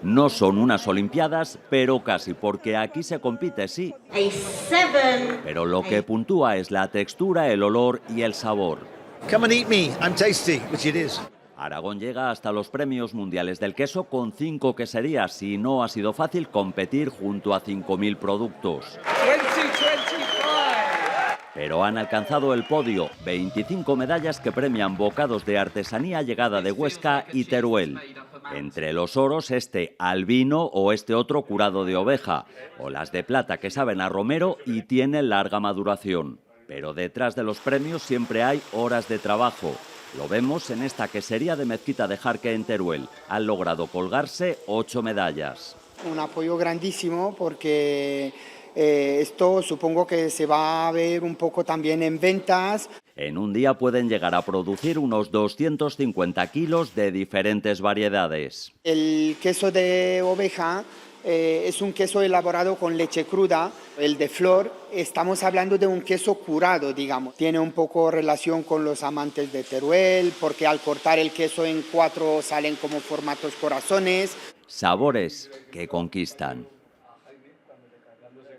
No son unas Olimpiadas, pero casi, porque aquí se compite, sí. Pero lo que puntúa es la textura, el olor y el sabor. Come and eat me, I'm tasty, which it is. Aragón llega hasta los premios mundiales del queso con 5 queserías y no ha sido fácil competir junto a 5.000 productos. 2025. Pero han alcanzado el podio, 25 medallas que premian bocados de artesanía llegada de Huesca y Teruel. Entre los oros, este albino o este otro curado de oveja, o las de plata que saben a romero y tienen larga maduración. Pero detrás de los premios siempre hay horas de trabajo. Lo vemos en esta quesería de Mezquita de Jarque en Teruel. Han logrado colgarse 8 medallas. Un apoyo grandísimo porque esto supongo que se va a ver un poco también en ventas. En un día pueden llegar a producir unos 250 kilos de diferentes variedades. El queso de oveja es un queso elaborado con leche cruda. El de flor, estamos hablando de un queso curado, digamos. Tiene un poco relación con los amantes de Teruel, porque al cortar el queso en 4 salen como formatos corazones. Sabores que conquistan.